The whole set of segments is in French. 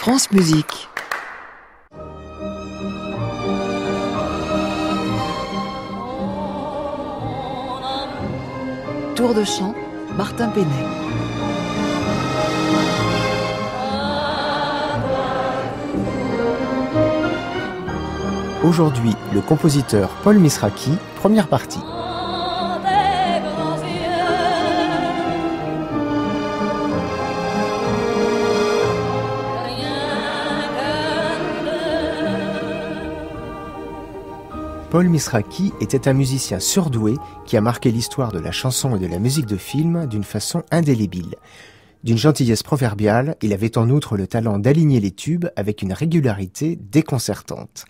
France Musique. Tour de chant, Martin Penet. Aujourd'hui, le compositeur Paul Misraki, première partie. Paul Misraki était un musicien surdoué qui a marqué l'histoire de la chanson et de la musique de film d'une façon indélébile. D'une gentillesse proverbiale, il avait en outre le talent d'aligner les tubes avec une régularité déconcertante.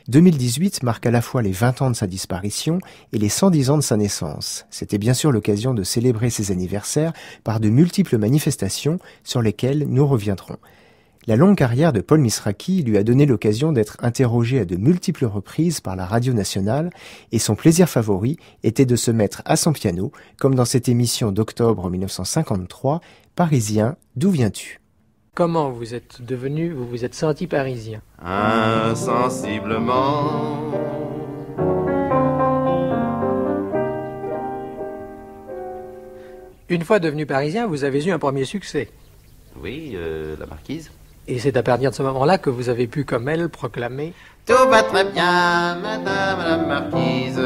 2018 marque à la fois les 20 ans de sa disparition et les 110 ans de sa naissance. C'était bien sûr l'occasion de célébrer ses anniversaires par de multiples manifestations sur lesquelles nous reviendrons. La longue carrière de Paul Misraki lui a donné l'occasion d'être interrogé à de multiples reprises par la radio nationale et son plaisir favori était de se mettre à son piano, comme dans cette émission d'octobre 1953, Parisien, d'où viens-tu ? Comment vous vous êtes senti parisien ? Insensiblement. Une fois devenu parisien, vous avez eu un premier succès. Oui, la marquise. Et c'est à partir de ce moment-là que vous avez pu, comme elle, proclamer « Tout va très bien, madame la marquise ».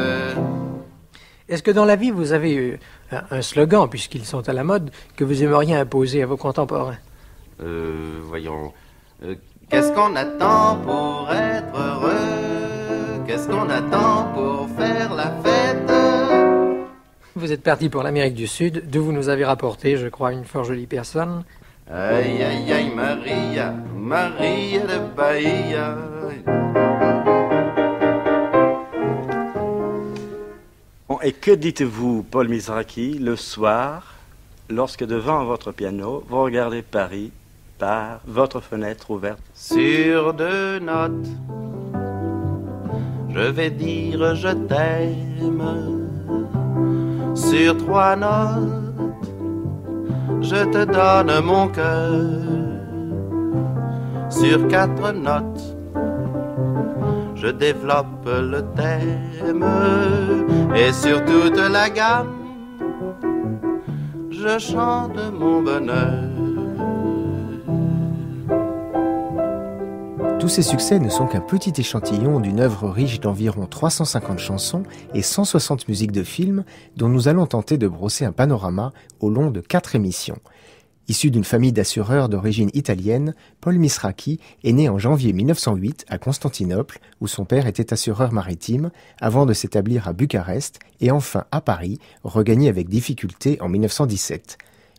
Est-ce que dans la vie, vous avez eu un slogan, puisqu'ils sont à la mode, que vous aimeriez imposer à vos contemporains ? Voyons. Qu'est-ce qu'on attend pour être heureux ? Qu'est-ce qu'on attend pour faire la fête ? Vous êtes parti pour l'Amérique du Sud, d'où vous nous avez rapporté, je crois, une fort jolie personne. Aïe, aïe, aïe, Maria, Maria de Bahia. Bon, et que dites-vous, Paul Misraki, le soir, lorsque devant votre piano, vous regardez Paris par votre fenêtre ouverte ? Sur 2 notes, je vais dire je t'aime. Sur 3 notes, je te donne mon cœur. Sur 4 notes, je développe le thème. Et sur toute la gamme, je chante mon bonheur. Tous ces succès ne sont qu'un petit échantillon d'une œuvre riche d'environ 350 chansons et 160 musiques de films dont nous allons tenter de brosser un panorama au long de 4 émissions. Issu d'une famille d'assureurs d'origine italienne, Paul Misraki est né en janvier 1908 à Constantinople, où son père était assureur maritime, avant de s'établir à Bucarest et enfin à Paris, regagné avec difficulté en 1917.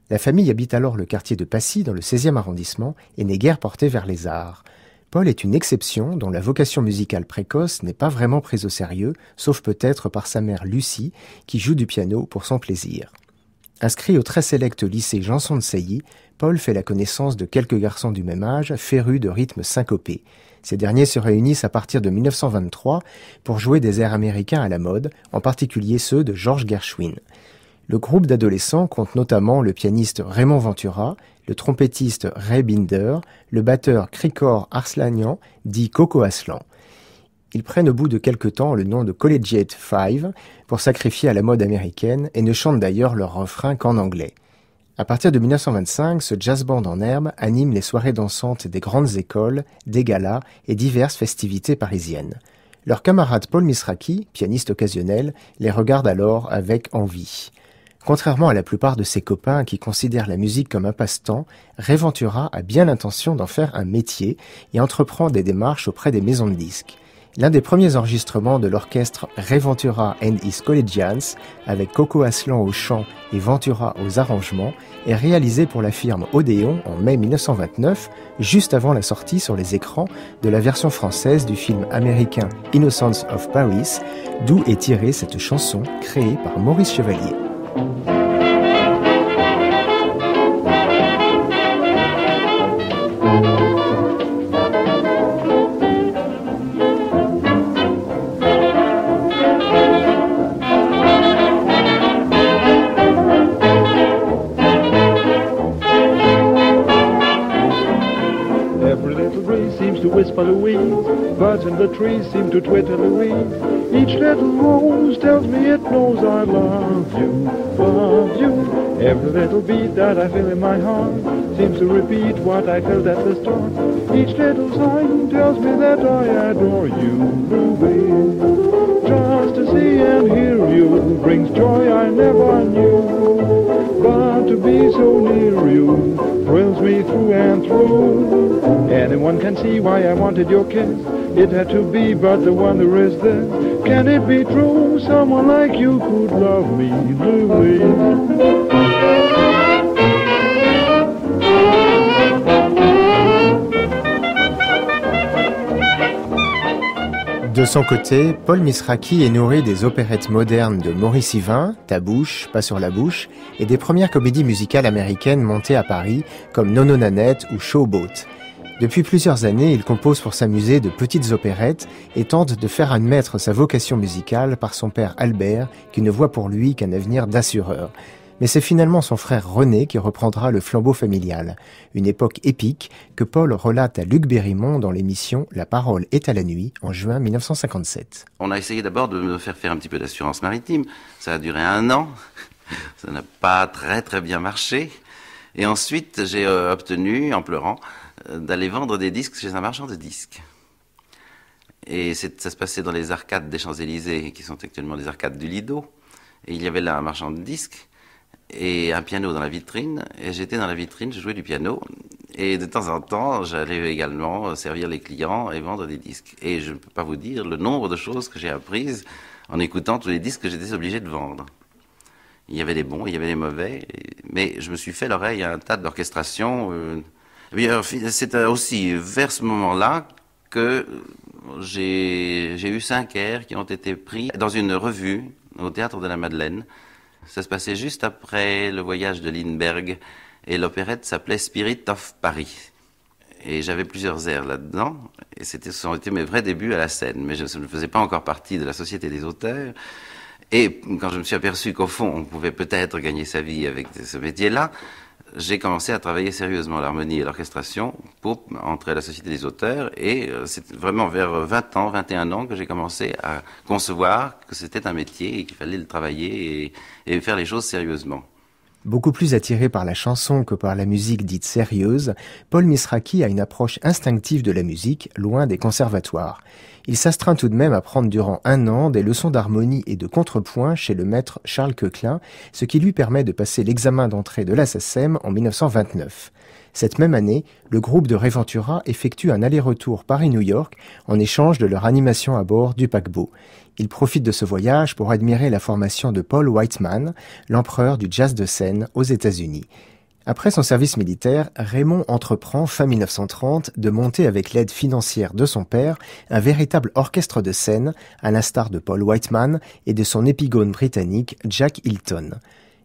La famille habite alors le quartier de Passy dans le 16e arrondissement et n'est guère portée vers les arts. Paul est une exception dont la vocation musicale précoce n'est pas vraiment prise au sérieux, sauf peut-être par sa mère Lucie, qui joue du piano pour son plaisir. Inscrit au très sélect lycée Janson de Sailly, Paul fait la connaissance de quelques garçons du même âge, férus de rythmes syncopés. Ces derniers se réunissent à partir de 1923 pour jouer des airs américains à la mode, en particulier ceux de George Gershwin. Le groupe d'adolescents compte notamment le pianiste Raymond Ventura, le trompettiste Ray Binder, le batteur Krikor Arslanian, dit Coco Aslan. Ils prennent au bout de quelque temps le nom de Collegiate Five pour sacrifier à la mode américaine et ne chantent d'ailleurs leurs refrains qu'en anglais. À partir de 1925, ce jazz band en herbe anime les soirées dansantes des grandes écoles, des galas et diverses festivités parisiennes. Leur camarade Paul Misraki, pianiste occasionnel, les regarde alors avec envie. Contrairement à la plupart de ses copains qui considèrent la musique comme un passe-temps, Ray Ventura a bien l'intention d'en faire un métier et entreprend des démarches auprès des maisons de disques. L'un des premiers enregistrements de l'orchestre Ray Ventura and His Collegians, avec Coco Aslan au chant et Ventura aux arrangements, est réalisé pour la firme Odéon en mai 1929, juste avant la sortie sur les écrans de la version française du film américain Innocence of Paris, d'où est tirée cette chanson créée par Maurice Chevalier. seems to whisper Louise. Birds in the trees seem to twitter Louise. Each little rose tells me it knows I love you, love you. Every little beat that I feel in my heart seems to repeat what I felt at the start. Each little sign tells me that I adore you, Louise. Just to see and hear you brings joy I never knew. But to be so near you thrills me through and through. Anyone can see why I wanted your kiss. It had to be, but the wonder is this. Can it be true someone like you could love me, Louise? De son côté, Paul Misraki est nourri des opérettes modernes de Maurice Yvain, Ta bouche, pas sur la bouche, et des premières comédies musicales américaines montées à Paris, comme Nono Nanette ou Showboat. Depuis plusieurs années, il compose pour s'amuser de petites opérettes et tente de faire admettre sa vocation musicale par son père Albert, qui ne voit pour lui qu'un avenir d'assureur. Mais c'est finalement son frère René qui reprendra le flambeau familial. Une époque épique que Paul relate à Luc Bérimont dans l'émission La parole est à la nuit en juin 1957. On a essayé d'abord de me faire un petit peu d'assurance maritime. Ça a duré 1 an. Ça n'a pas très bien marché. Et ensuite, j'ai obtenu, en pleurant, d'aller vendre des disques chez un marchand de disques. Et ça se passait dans les arcades des Champs-Élysées, qui sont actuellement les arcades du Lido. Et il y avait là un marchand de disques et un piano dans la vitrine, et j'étais dans la vitrine, je jouais du piano, et de temps en temps, j'allais également servir les clients et vendre des disques. Et je ne peux pas vous dire le nombre de choses que j'ai apprises en écoutant tous les disques que j'étais obligé de vendre. Il y avait des bons, il y avait des mauvais, mais je me suis fait l'oreille à un tas d'orchestrations. C'est aussi vers ce moment-là que j'ai eu 5 airs qui ont été pris dans une revue au Théâtre de la Madeleine. Ça se passait juste après le voyage de Lindbergh et l'opérette s'appelait Spirit of Paris. Et j'avais plusieurs airs là-dedans et ce sont été mes vrais débuts à la scène. Mais je ne faisais pas encore partie de la Société des auteurs. Et quand je me suis aperçu qu'au fond, on pouvait peut-être gagner sa vie avec ce métier-là, j'ai commencé à travailler sérieusement l'harmonie et l'orchestration pour entrer à la Société des auteurs. Et c'est vraiment vers 20 ans, 21 ans que j'ai commencé à concevoir que c'était un métier et qu'il fallait le travailler et faire les choses sérieusement. Beaucoup plus attiré par la chanson que par la musique dite sérieuse, Paul Misraki a une approche instinctive de la musique, loin des conservatoires. Il s'astreint tout de même à prendre durant 1 an des leçons d'harmonie et de contrepoint chez le maître Charles Coeclin, ce qui lui permet de passer l'examen d'entrée de la SACEM en 1929. Cette même année, le groupe de Réventura effectue un aller-retour Paris-New York en échange de leur animation à bord du paquebot. Il profite de ce voyage pour admirer la formation de Paul Whiteman, l'empereur du jazz de scène aux États-Unis. Après son service militaire, Raymond entreprend fin 1930 de monter avec l'aide financière de son père un véritable orchestre de scène à l'instar de Paul Whiteman et de son épigone britannique Jack Hilton.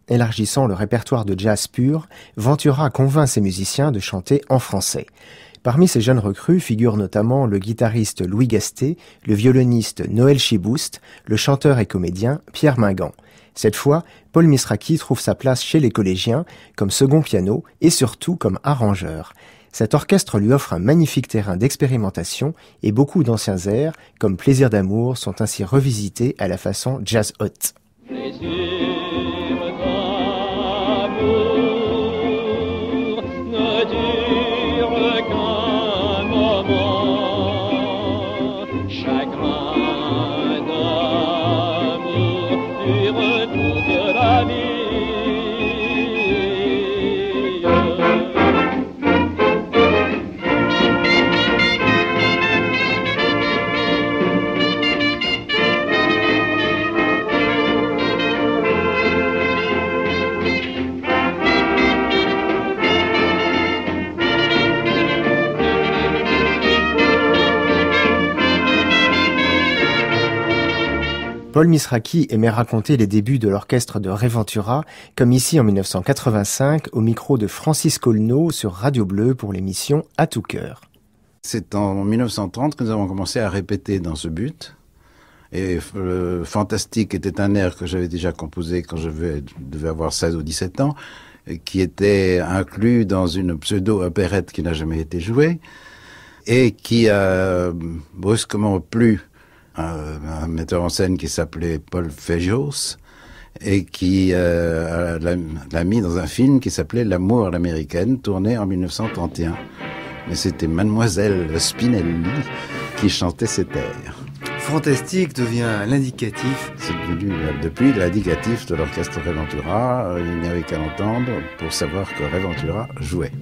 Élargissant le répertoire de jazz pur, Ventura convainc ses musiciens de chanter en français. Parmi ces jeunes recrues figurent notamment le guitariste Louis Gasté, le violoniste Noël Chiboust, le chanteur et comédien Pierre Mingan. Cette fois, Paul Misraki trouve sa place chez les collégiens, comme second piano et surtout comme arrangeur. Cet orchestre lui offre un magnifique terrain d'expérimentation et beaucoup d'anciens airs, comme Plaisir d'amour, sont ainsi revisités à la façon jazz hot. Paul Misraki aimait raconter les débuts de l'orchestre de Réventura, comme ici en 1985 au micro de Francis Colneau sur Radio Bleu pour l'émission À tout cœur. C'est en 1930 que nous avons commencé à répéter dans ce but. Et le Fantastique était un air que j'avais déjà composé quand je devais avoir 16 ou 17 ans, qui était inclus dans une pseudo-opérette qui n'a jamais été jouée. et qui a brusquement plu à un metteur en scène qui s'appelait Paul Fegios et qui l'a mis dans un film qui s'appelait L'amour à l'américaine, tourné en 1931. Mais c'était Mademoiselle Spinelli qui chantait cet air. Fantastique devient l'indicatif. C'est devenu depuis l'indicatif de l'orchestre Ray Ventura. Il n'y avait qu'à l'entendre pour savoir que Ray Ventura jouait.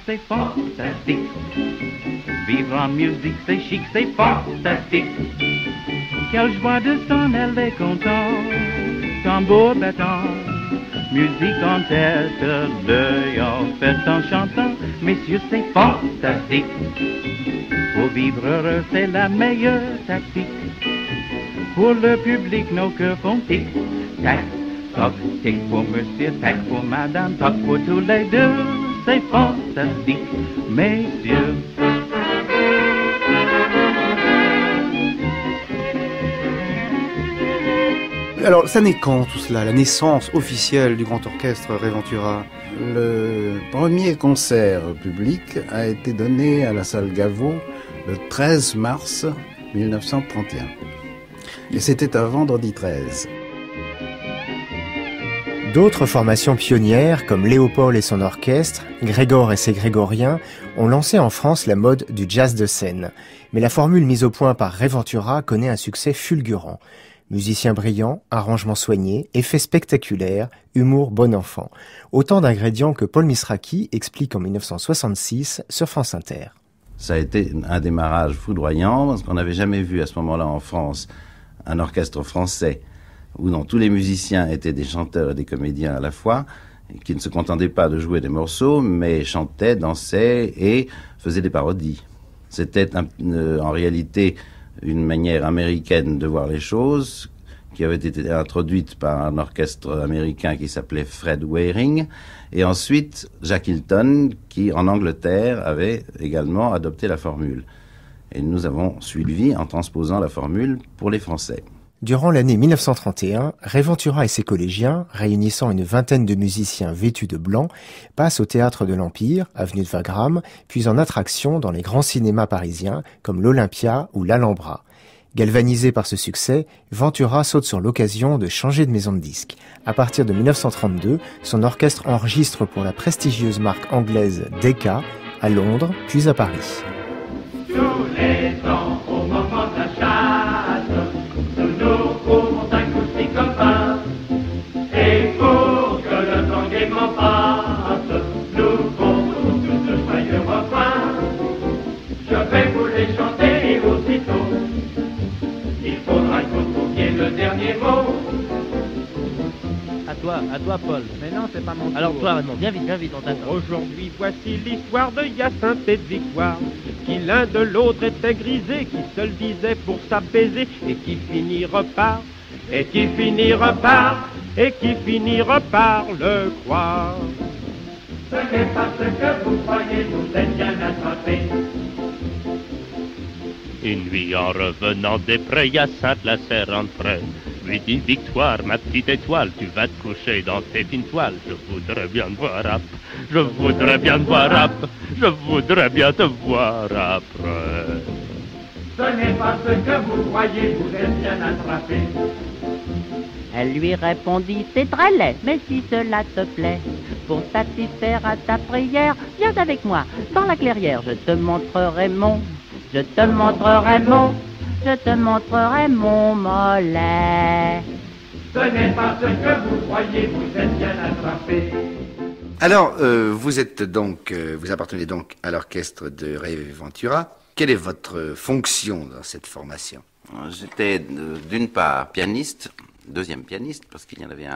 C'est fantastique. Vivre en musique, c'est chic, c'est fantastique. Quelle joie de s'en aller content, tambour battant, musique en tête, l'œil en fête en chantant. Messieurs, c'est fantastique. Pour vivre heureux, c'est la meilleure tactique. Pour le public, nos cœurs font tic, tac, toc, tic pour monsieur, tac pour madame, toc pour tous les deux. C'est fantastique, messieurs. Alors, ça naît quand tout cela, la naissance officielle du Grand Orchestre Ray Ventura? Le premier concert public a été donné à la salle Gaveau le 13 mars 1931. Et c'était un vendredi 13. D'autres formations pionnières, comme Léopold et son orchestre, Grégor et ses Grégoriens, ont lancé en France la mode du jazz de scène. Mais la formule mise au point par Ray Ventura connaît un succès fulgurant. Musicien brillant, arrangements soignés, effets spectaculaires, humour bon enfant. Autant d'ingrédients que Paul Misraki explique en 1966 sur France Inter. Ça a été un démarrage foudroyant, parce qu'on n'avait jamais vu à ce moment-là en France un orchestre français où tous les musiciens étaient des chanteurs et des comédiens à la fois, qui ne se contentaient pas de jouer des morceaux, mais chantaient, dansaient et faisaient des parodies. C'était en réalité une manière américaine de voir les choses, qui avait été introduite par un orchestre américain qui s'appelait Fred Waring, et ensuite Jack Hilton, qui en Angleterre avait également adopté la formule. Et nous avons suivi en transposant la formule pour les Français. Durant l'année 1931, Ray Ventura et ses collégiens, réunissant une vingtaine de musiciens vêtus de blanc, passent au Théâtre de l'Empire, avenue de Wagram, puis en attraction dans les grands cinémas parisiens comme l'Olympia ou l'Alhambra. Galvanisé par ce succès, Ventura saute sur l'occasion de changer de maison de disques. À partir de 1932, son orchestre enregistre pour la prestigieuse marque anglaise Decca, à Londres, puis à Paris. Tous les ans, au moment de la chasse, nous courons un coup de psychopathe. Et pour que le temps gaiement passe, nous comptons tous de joyeux refrains. Je vais vous les chanter aussitôt. Il faudra que vous trouviez le dernier mot. À toi, Paul. Mais non, c'est pas mon tour. Alors toi, Raymond, viens vite, on t'attend. Aujourd'hui, voici l'histoire de Hyacinthe et de Victoire, qui l'un de l'autre était grisé, qui se le disait pour s'apaiser, et qui finira par, et qui finira par, et qui finira par le croire. Ce n'est pas ce que vous croyez, vous êtes bien attrapés. Une nuit en revenant des prés, Hyacinthe la serre entre. Lui dit Victoire, ma petite étoile, tu vas te coucher dans tes fines toiles. Je voudrais bien te voir après, je voudrais bien te voir après, je voudrais bien te voir après. Ce n'est pas ce que vous croyez, vous êtes bien attrapés. Elle lui répondit, c'est très laid, mais si cela te plaît, pour satisfaire à ta prière, viens avec moi dans la clairière, je te montrerai mon mollet. Ce n'est pas ce que vous croyez, vous êtes bien attrapés. Alors, vous appartenez donc à l'orchestre de Ray Ventura. Quelle est votre fonction dans cette formation? J'étais d'une part pianiste, deuxième pianiste, parce qu'il y en avait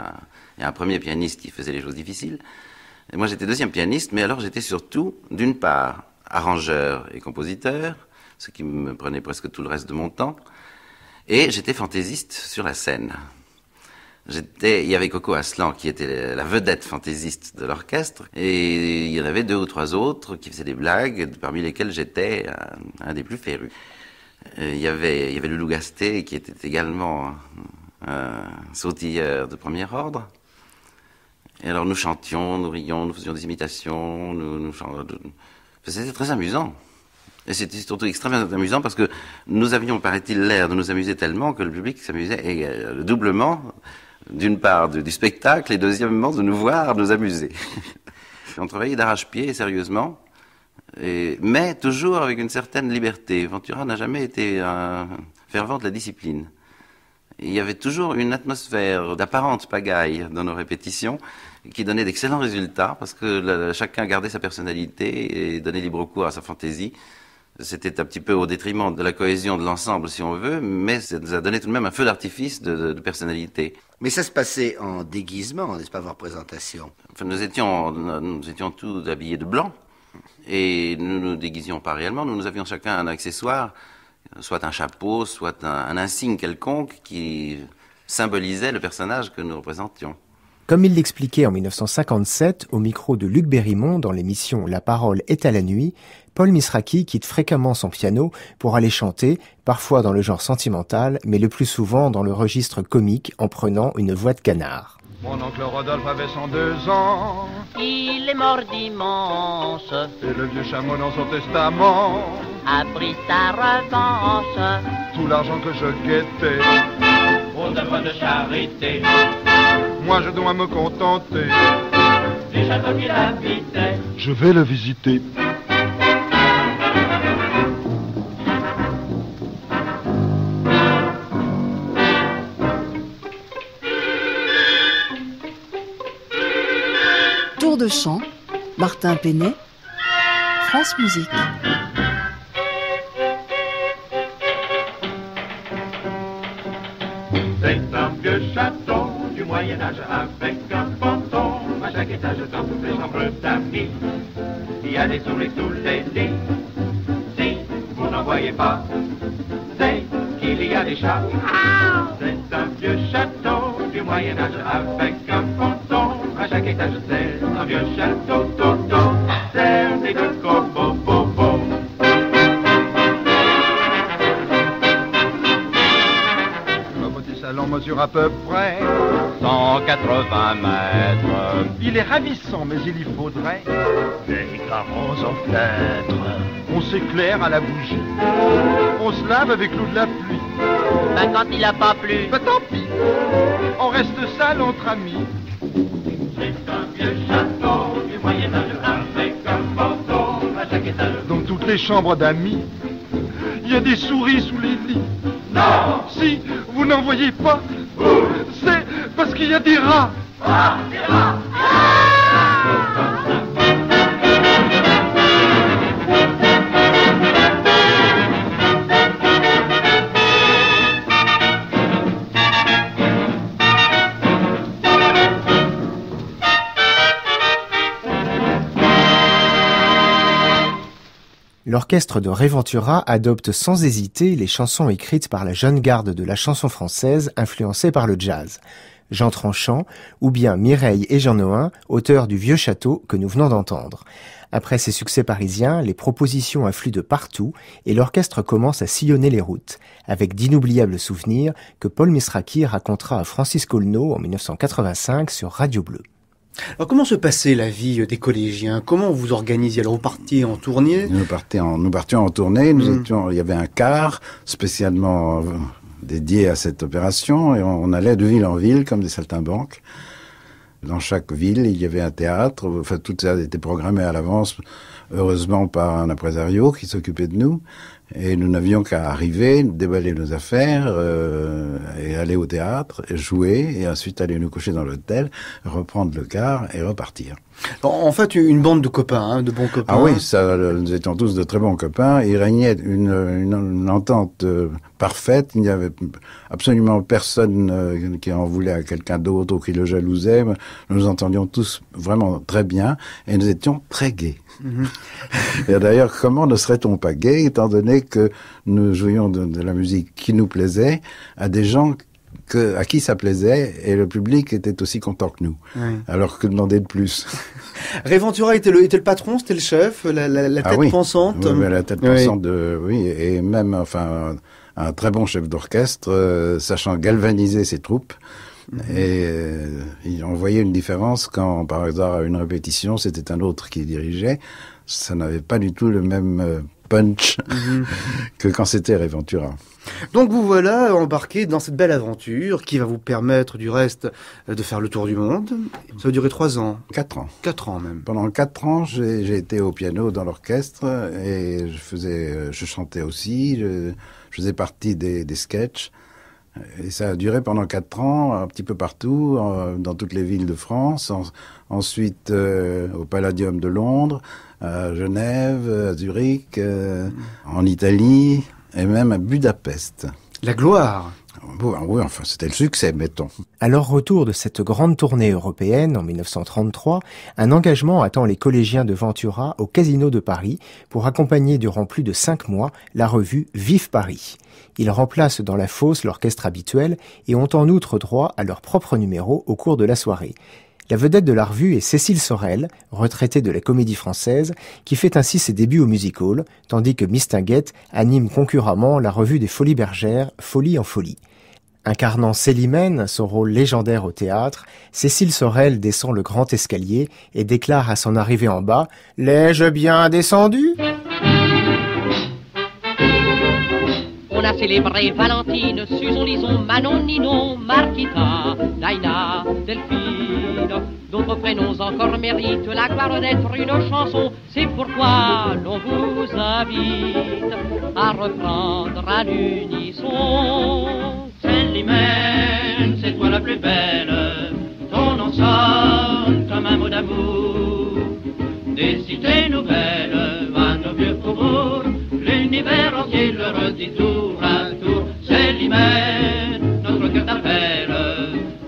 un premier pianiste qui faisait les choses difficiles. Et moi j'étais deuxième pianiste, mais alors j'étais surtout, d'une part, arrangeur et compositeur, ce qui me prenait presque tout le reste de mon temps, et j'étais fantaisiste sur la scène. Il y avait Coco Aslan qui était la vedette fantaisiste de l'orchestre, et il y en avait 2 ou 3 autres qui faisaient des blagues, parmi lesquels j'étais un des plus férus. Il y avait Loulou Gasté qui était également un sautilleur de premier ordre. Et alors nous chantions, nous rions, nous faisions des imitations, c'était très amusant. Et c'était surtout extrêmement amusant parce que nous avions, paraît-il, l'air de nous amuser tellement que le public s'amusait doublement, d'une part du spectacle et deuxièmement de nous voir nous amuser. On travaillait d'arrache-pied, sérieusement, mais toujours avec une certaine liberté. Ventura n'a jamais été un fervent de la discipline. Il y avait toujours une atmosphère d'apparente pagaille dans nos répétitions qui donnait d'excellents résultats parce que chacun gardait sa personnalité et donnait libre cours à sa fantaisie. C'était un petit peu au détriment de la cohésion de l'ensemble, si on veut, mais ça nous a donné tout de même un feu d'artifice de personnalité. Mais ça se passait en déguisement, n'est-ce pas, vos représentations? Enfin, nous étions tous habillés de blanc, et nous nous déguisions pas réellement. Nous avions chacun un accessoire, soit un chapeau, soit un insigne quelconque qui symbolisait le personnage que nous représentions. Comme il l'expliquait en 1957 au micro de Luc Berrimond dans l'émission La parole est à la nuit, Paul Misraki quitte fréquemment son piano pour aller chanter, parfois dans le genre sentimental, mais le plus souvent dans le registre comique en prenant une voix de canard. Mon oncle Rodolphe avait 102 ans. Il est mort dimanche. Et le vieux chameau dans son testament a pris sa revanche. Tout l'argent que je guettais aux œuvres de charité, moi je dois me contenter du château qu'il habitait. Je vais le visiter. Tour de chant, Martin Penet, France Musique. C'est un vieux château du Moyen-Âge avec un fantôme à chaque étage dans toutes les chambres d'amis. Il y a des souris sous les lits. Si vous n'en voyez pas, c'est qu'il y a des chats. C'est un vieux château du Moyen-Âge avec un fantôme à chaque étage. C'est un vieux château, toto, cerné de corbeaux, bobo. Salon mesure à peu près 180 mètres. Il est ravissant, mais il y faudrait des carreaux aux fenêtres. On s'éclaire à la bougie. On se lave avec l'eau de la pluie. Ben quand il a pas plu, ben tant pis. On reste sale entre amis. C'est un vieux château du Moyen-Âge avec un fantôme à chaque étage. Dans toutes les chambres d'amis, il y a des souris sous les lits. Non! Si vous n'en voyez pas, c'est parce qu'il y a des rats. Ah, des rats! L'orchestre de Ray Ventura adopte sans hésiter les chansons écrites par la jeune garde de la chanson française influencée par le jazz. Jean Tranchant ou bien Mireille et Jean Nohain, auteurs du Vieux Château que nous venons d'entendre. Après ses succès parisiens, les propositions affluent de partout et l'orchestre commence à sillonner les routes, avec d'inoubliables souvenirs que Paul Misraki racontera à Francis Colneau en 1985 sur Radio Bleu. Alors comment se passait la vie des collégiens? Comment vous organisiez? Alors vous partiez en tournée? Nous partions en tournée, il y avait un car spécialement dédié à cette opération et on allait de ville en ville comme des saltimbanques. Dans chaque ville, il y avait un théâtre, enfin tout ça était programmé à l'avance, heureusement par un impresario qui s'occupait de nous. Et nous n'avions qu'à arriver, déballer nos affaires, et aller au théâtre, et jouer, et ensuite aller nous coucher dans l'hôtel, reprendre le car et repartir. En fait, une bande de copains, hein, de bons copains. Ah oui, nous étions tous de très bons copains. Il régnait une entente parfaite. Il n'y avait absolument personne qui en voulait à quelqu'un d'autre ou qui le jalousait. Nous nous entendions tous vraiment très bien et nous étions très gais. Et d'ailleurs, comment ne serait-on pas gay, étant donné que nous jouions de la musique qui nous plaisait à des gens à qui ça plaisait, et le public était aussi content que nous. Oui. Alors que demander de plus. Ray Ventura était le patron, c'était le chef, la tête pensante. Oui, mais la tête pensante, oui, et même, enfin, un très bon chef d'orchestre, sachant galvaniser ses troupes. Et on voyait une différence quand, par hasard, à une répétition, c'était un autre qui dirigeait. Ça n'avait pas du tout le même punch que quand c'était Ray Ventura. Donc vous voilà embarqué dans cette belle aventure qui va vous permettre du reste de faire le tour du monde. Ça va durer 3 ans. 4 ans. 4 ans même. Pendant 4 ans, j'ai été au piano dans l'orchestre et je chantais aussi, je faisais partie des sketchs. Et ça a duré pendant 4 ans, un petit peu partout, dans toutes les villes de France. Ensuite, au Palladium de Londres, à Genève, à Zurich, en Italie, et même à Budapest. La gloire! Oui, enfin, c'était le succès, mettons. À leur retour de cette grande tournée européenne en 1933, un engagement attend les collégiens de Ventura au Casino de Paris pour accompagner durant plus de 5 mois la revue Vive Paris. Ils remplacent dans la fosse l'orchestre habituel et ont en outre droit à leur propre numéro au cours de la soirée. La vedette de la revue est Cécile Sorel, retraitée de la Comédie Française, qui fait ainsi ses débuts au music-hall, tandis que Mistinguett anime concurremment la revue des Folies Bergères, Folie en Folie. Incarnant Célimène, son rôle légendaire au théâtre, Cécile Sorel descend le grand escalier et déclare à son arrivée en bas « L'ai-je bien descendu ?» On a célébré Valentine, Susan, Lison, Manon, Ninon, Marquita, Naina, Delphine. D'autres prénoms encore méritent la gloire d'être une chanson. C'est pourquoi l'on vous invite à reprendre à l'unisson. Célimène, c'est toi la plus belle, ton nom sonne comme un mot d'amour. Des cités nouvelles à nos vieux faubourgs, l'univers entier le redit tour à tour. Célimène, notre cœur t'appelle,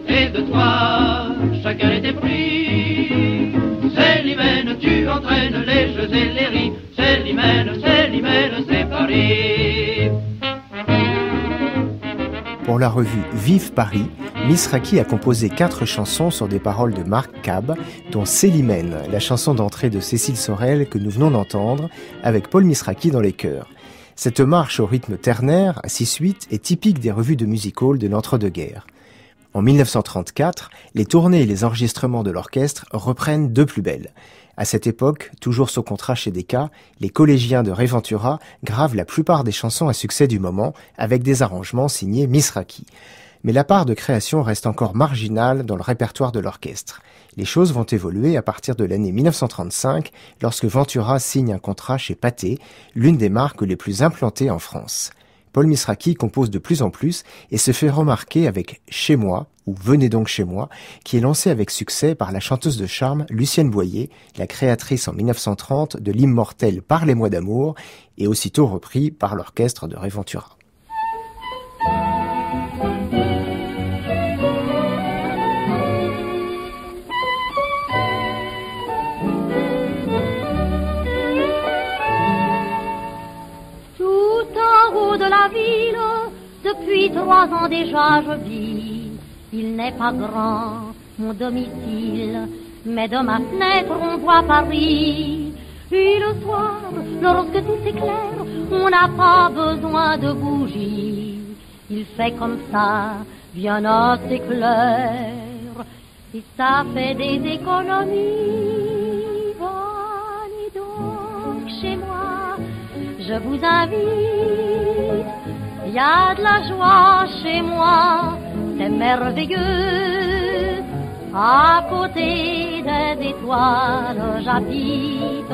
et de toi chacun est épris. Célimène, tu entraînes les jeux et les ris. Célimène, Célimène, c'est Paris. Pour la revue Vive Paris, Misraki a composé 4 chansons sur des paroles de Marc Cab, dont Célimène, la chanson d'entrée de Cécile Sorel que nous venons d'entendre, avec Paul Misraki dans les chœurs. Cette marche au rythme ternaire, à 6/8, est typique des revues de music-hall de l'entre-deux-guerres. En 1934, les tournées et les enregistrements de l'orchestre reprennent de plus belle. À cette époque, toujours sous contrat chez Decca, les collégiens de Ray Ventura gravent la plupart des chansons à succès du moment avec des arrangements signés Misraki. Mais la part de création reste encore marginale dans le répertoire de l'orchestre. Les choses vont évoluer à partir de l'année 1935, lorsque Ventura signe un contrat chez Pathé, l'une des marques les plus implantées en France. Paul Misraki compose de plus en plus et se fait remarquer avec « Chez moi » ou « Venez donc chez moi », qui est lancé avec succès par la chanteuse de charme Lucienne Boyer, la créatrice en 1930 de l'immortel « Parlez-moi d'amour » et aussitôt repris par l'orchestre de Ray Ventura. De la ville, depuis 3 ans déjà je vis. Il n'est pas grand, mon domicile, mais de ma fenêtre on voit Paris. Et le soir, lorsque tout s'éclaire, on n'a pas besoin de bougies. Il fait comme ça, bien assez clair, et ça fait des économies. Venez donc chez moi, je vous invite, il y a de la joie chez moi, c'est merveilleux. À côté des étoiles j'habite,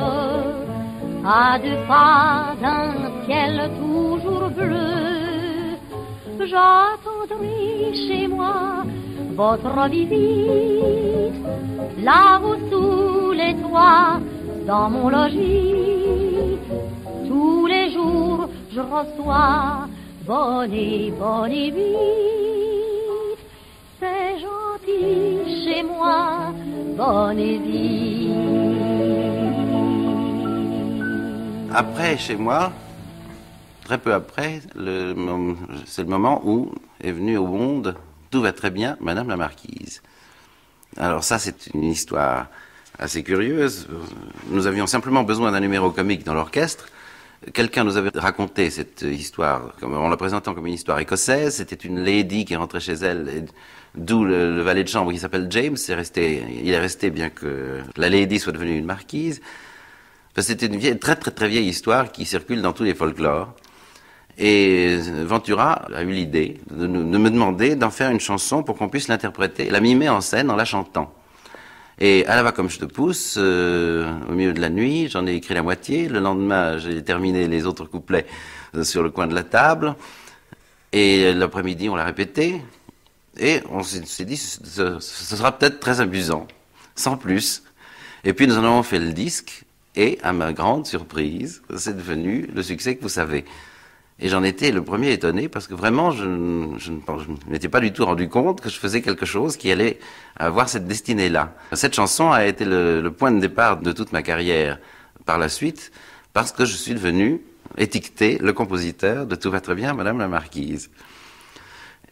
à 2 pas d'un ciel toujours bleu. J'attendrai chez moi votre visite. Là-haut sous les toits, dans mon logis, tous les jours je reçois bonne et vite. C'est gentil chez moi, bonne et vite. Après, chez moi, très peu après, c'est le moment où est venue au monde « Tout va très bien, Madame la Marquise ». Alors ça, c'est une histoire assez curieuse. Nous avions simplement besoin d'un numéro comique dans l'orchestre. Quelqu'un nous avait raconté cette histoire en la présentant comme une histoire écossaise. C'était une lady qui rentrait chez elle, d'où le valet de chambre qui s'appelle James. Il est resté bien que la lady soit devenue une marquise. Enfin, c'était une très vieille histoire qui circule dans tous les folklores. Et Ventura a eu l'idée de me demander d'en faire une chanson pour qu'on puisse l'interpréter, la mimer en scène en la chantant. Et à la va comme je te pousse, au milieu de la nuit, j'en ai écrit la moitié. Le lendemain, j'ai terminé les autres couplets sur le coin de la table. Et l'après-midi, on l'a répété. Et on s'est dit, ce sera peut-être très amusant, sans plus. Et puis nous en avons fait le disque. Et à ma grande surprise, c'est devenu le succès que vous savez. Et j'en étais le premier étonné parce que vraiment, je ne m'étais pas du tout rendu compte que je faisais quelque chose qui allait avoir cette destinée-là. Cette chanson a été le point de départ de toute ma carrière par la suite parce que je suis devenu étiqueté le compositeur de Tout va très bien, Madame la Marquise.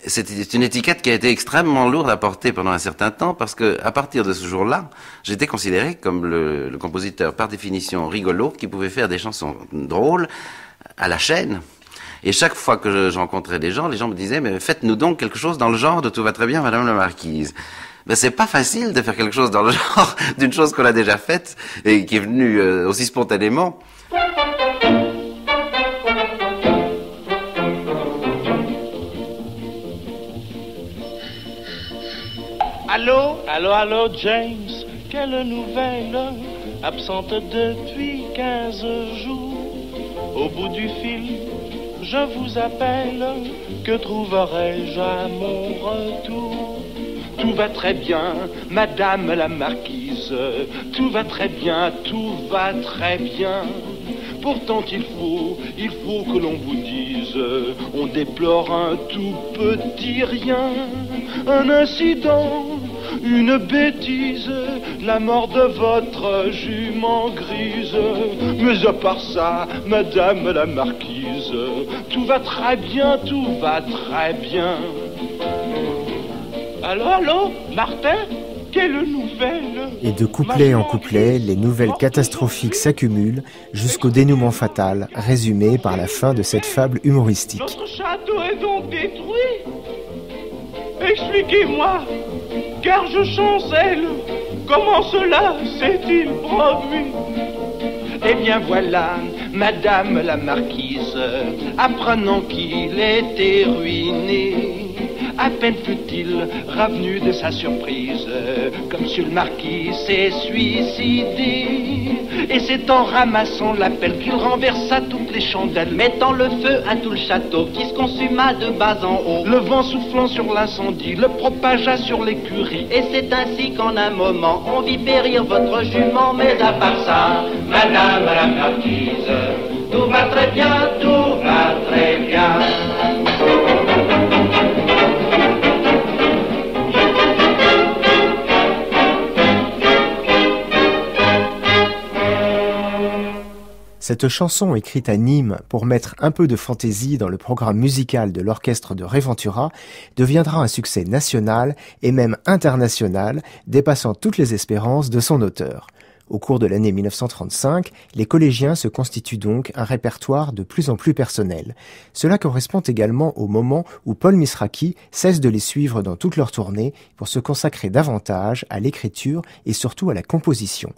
C'est une étiquette qui a été extrêmement lourde à porter pendant un certain temps parce que à partir de ce jour-là, j'étais considéré comme le compositeur par définition rigolo qui pouvait faire des chansons drôles à la chaîne. Et chaque fois que je rencontrais des gens, les gens me disaient « Mais faites-nous donc quelque chose dans le genre de Tout va très bien, Madame la Marquise ». Ben, c'est pas facile de faire quelque chose dans le genre d'une chose qu'on a déjà faite et qui est venue aussi spontanément. Allô? Allô, James, quelle nouvelle? Absente depuis 15 jours. Au bout du fil, je vous appelle. Que trouverai-je à mon retour? Tout va très bien, Madame la Marquise. Tout va très bien, tout va très bien. Pourtant il faut que l'on vous dise, on déplore un tout petit rien, un incident, une bêtise, la mort de votre jument grise. Mais à part ça, Madame la Marquise, tout va très bien, tout va très bien. Allô, Martin? Quelle nouvelle? Et de couplet en couplet, les nouvelles catastrophiques s'accumulent jusqu'au dénouement fatal, résumé par la fin de cette fable humoristique. Notre château est donc détruit? Expliquez-moi, car je chancelle. Comment cela s'est-il produit? Eh bien voilà, Madame la Marquise, apprenant qu'il était ruiné, à peine fut-il revenu de sa surprise que Monsieur le Marquis s'est suicidé. Et c'est en ramassant la pelle qu'il renversa toutes les chandelles, mettant le feu à tout le château qui se consuma de bas en haut. Le vent soufflant sur l'incendie le propagea sur l'écurie. Et c'est ainsi qu'en un moment on vit périr votre jument. Mais à part ça, Madame la Marquise, tout va très bien, tout va très bien. Cette chanson écrite à Nîmes pour mettre un peu de fantaisie dans le programme musical de l'orchestre de Ray Ventura deviendra un succès national et même international, dépassant toutes les espérances de son auteur. Au cours de l'année 1935, les collégiens se constituent donc un répertoire de plus en plus personnel. Cela correspond également au moment où Paul Misraki cesse de les suivre dans toutes leurs tournées pour se consacrer davantage à l'écriture et surtout à la composition.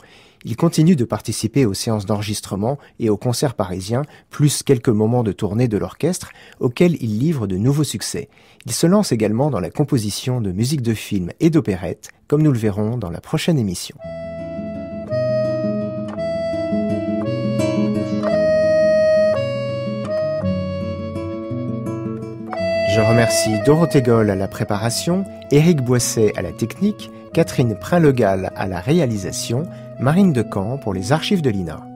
Il continue de participer aux séances d'enregistrement et aux concerts parisiens, plus quelques moments de tournée de l'orchestre, auxquels il livre de nouveaux succès. Il se lance également dans la composition de musique de film et d'opérette, comme nous le verrons dans la prochaine émission. Je remercie Dorothée Goll à la préparation, Éric Boisset à la technique, Catherine Prin-Legal à la réalisation, Marine Decamp pour les archives de l'INA.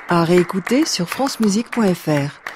À réécouter sur francemusique.fr.